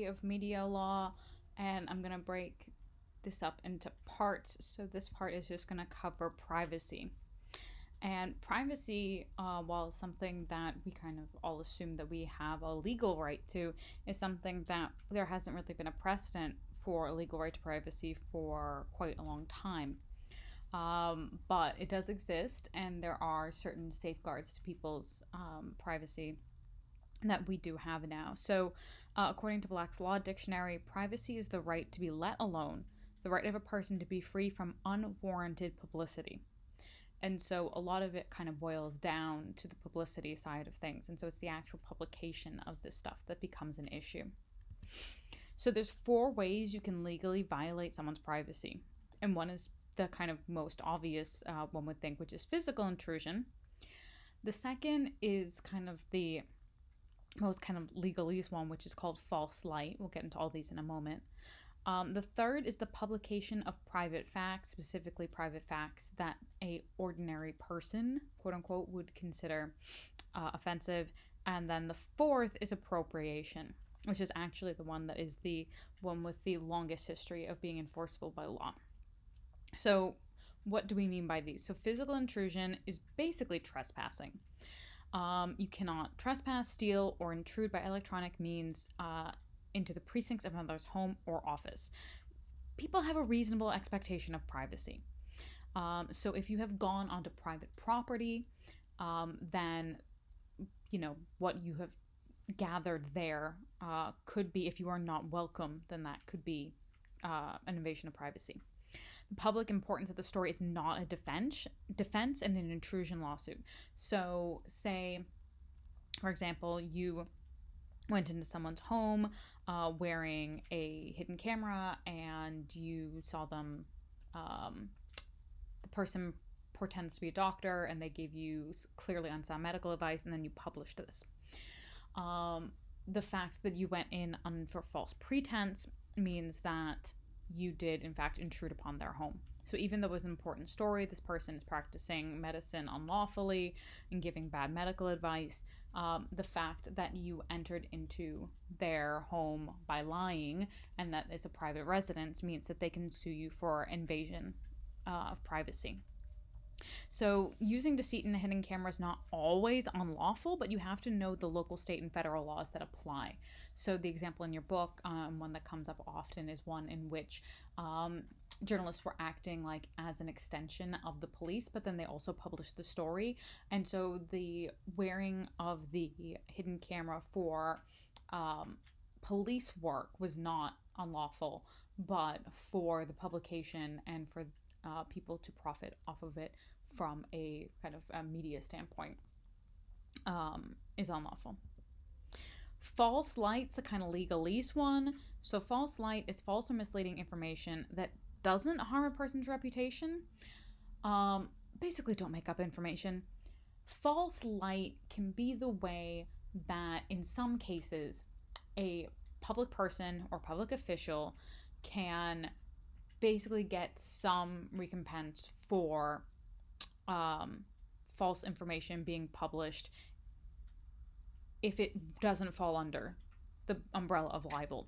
of media law, and I'm going to break this up into parts. So, this part is just going to cover privacy. And privacy, while something that we kind of all assume that we have a legal right to, is something that there hasn't really been a precedent for a legal right to privacy for quite a long time. But it does exist, and there are certain safeguards to people's privacy that we do have now. So, according to Black's Law Dictionary, privacy is the right to be let alone, the right of a person to be free from unwarranted publicity. And so a lot of it kind of boils down to the publicity side of things. And so it's the actual publication of this stuff that becomes an issue. So there's four ways you can legally violate someone's privacy. And one is the kind of most obvious, one would think, which is physical intrusion. The second is kind of the most kind of legalese one, which is called false light. We'll get into all these in a moment. The third is the publication of private facts, specifically private facts that a ordinary person, quote unquote, would consider offensive. And then the fourth is appropriation, which is actually the one that is the one with the longest history of being enforceable by law. So what do we mean by these? So physical intrusion is basically trespassing. You cannot trespass, steal, or intrude by electronic means into the precincts of another's home or office. People have a reasonable expectation of privacy. So if you have gone onto private property, then, what you have gathered there could be, if you are not welcome, then that could be an invasion of privacy. The public importance of the story is not a defense and an intrusion lawsuit. So say, for example, you went into someone's home wearing a hidden camera, and you saw them, the person pretends to be a doctor, and they gave you clearly unsound medical advice, and then you published this. The fact that you went in for false pretense means that you did, in fact, intrude upon their home. So even though it was an important story, this person is practicing medicine unlawfully and giving bad medical advice, the fact that you entered into their home by lying, and that it's a private residence, means that they can sue you for invasion of privacy. So using deceit in a hidden camera is not always unlawful, but you have to know the local, state, and federal laws that apply. So the example in your book, one that comes up often, is one in which journalists were acting like as an extension of the police, but then they also published the story. And so the wearing of the hidden camera for police work was not unlawful, but for the publication and for people to profit off of it from a kind of a media standpoint is unlawful. False light's the kind of legalese one. So false light is false or misleading information that doesn't harm a person's reputation. Basically, don't make up information. False light can be the way that in some cases a public person or public official can basically get some recompense for false information being published if it doesn't fall under the umbrella of libel.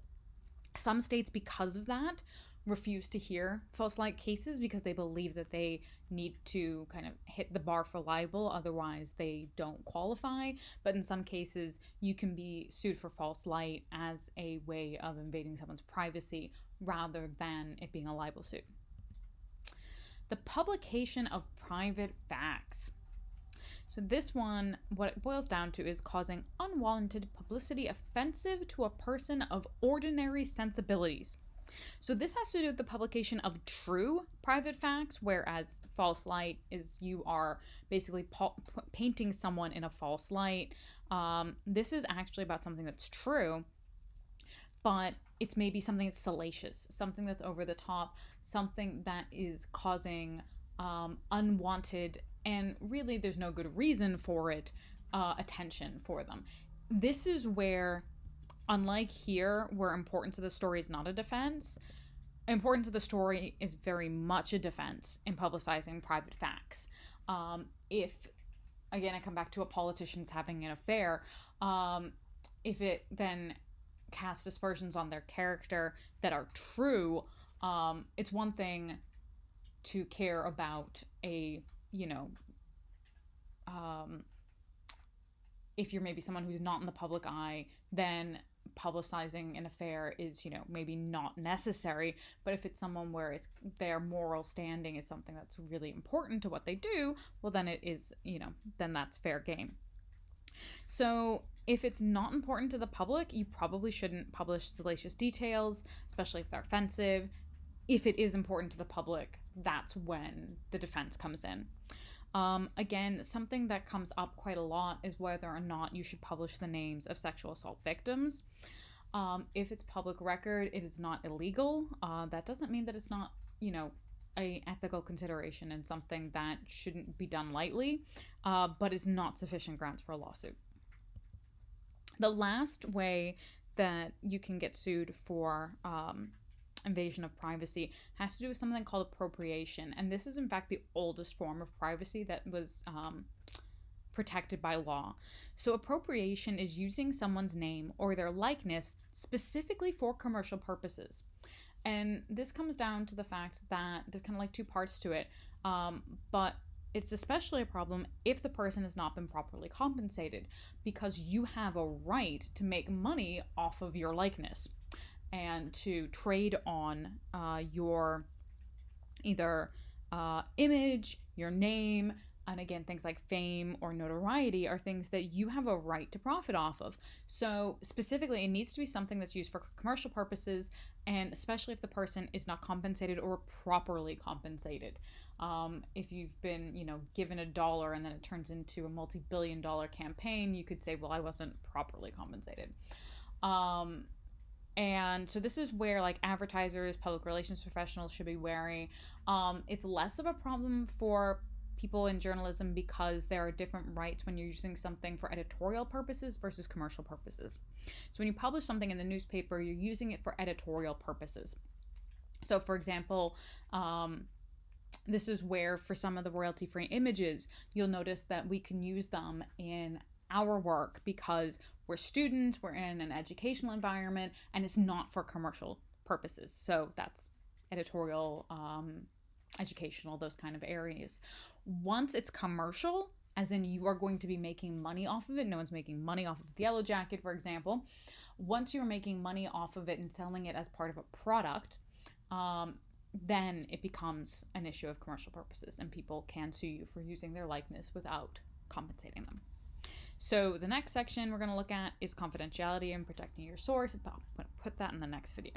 Some states, because of that, refuse to hear false light cases because they believe that they need to kind of hit the bar for libel, otherwise they don't qualify. But in some cases, you can be sued for false light as a way of invading someone's privacy rather than it being a libel suit. The publication of private facts. So this one, what it boils down to is causing unwarranted publicity offensive to a person of ordinary sensibilities. So this has to do with the publication of true private facts, whereas false light is you are basically painting someone in a false light. This is actually about something that's true, but it's maybe something that's salacious, something that's over the top, something that is causing unwanted, and really there's no good reason for it, attention for them. This is where, unlike here, where importance of the story is not a defense, importance of the story is very much a defense in publicizing private facts. If, again, I come back to a politician's having an affair, if it then cast aspersions on their character that are true. It's one thing to care about a, you know, um, if you're maybe someone who's not in the public eye, then publicizing an affair is, maybe not necessary. But if it's someone where it's their moral standing is something that's really important to what they do, well, then it is, then that's fair game. So if it's not important to the public, you probably shouldn't publish salacious details, especially if they're offensive. If it is important to the public, that's when the defense comes in. Again, something that comes up quite a lot is whether or not you should publish the names of sexual assault victims. If it's public record, it is not illegal. That doesn't mean that it's not, a ethical consideration and something that shouldn't be done lightly, but is not sufficient grounds for a lawsuit. The last way that you can get sued for invasion of privacy has to do with something called appropriation. And this is, in fact, the oldest form of privacy that was protected by law. So appropriation is using someone's name or their likeness specifically for commercial purposes. And this comes down to the fact that there's kind of like two parts to it. But it's especially a problem if the person has not been properly compensated, because you have a right to make money off of your likeness and to trade on your either image, your name, and again, things like fame or notoriety are things that you have a right to profit off of. So specifically, it needs to be something that's used for commercial purposes, and especially if the person is not compensated or properly compensated. If you've been, given $1 and then it turns into a multi-billion-dollar campaign, you could say, well, I wasn't properly compensated. And so this is where like advertisers, public relations professionals should be wary. It's less of a problem for people in journalism because there are different rights when you're using something for editorial purposes versus commercial purposes. So when you publish something in the newspaper, you're using it for editorial purposes. So for example, this is where for some of the royalty-free images, you'll notice that we can use them in our work because we're students, we're in an educational environment, and it's not for commercial purposes. So that's editorial, educational, those kind of areas. Once it's commercial, as in you are going to be making money off of it, no one's making money off of the Yellow Jacket, for example. Once you're making money off of it and selling it as part of a product, then it becomes an issue of commercial purposes, and people can sue you for using their likeness without compensating them. So the next section we're going to look at is confidentiality and protecting your source. I'm going to put that in the next video.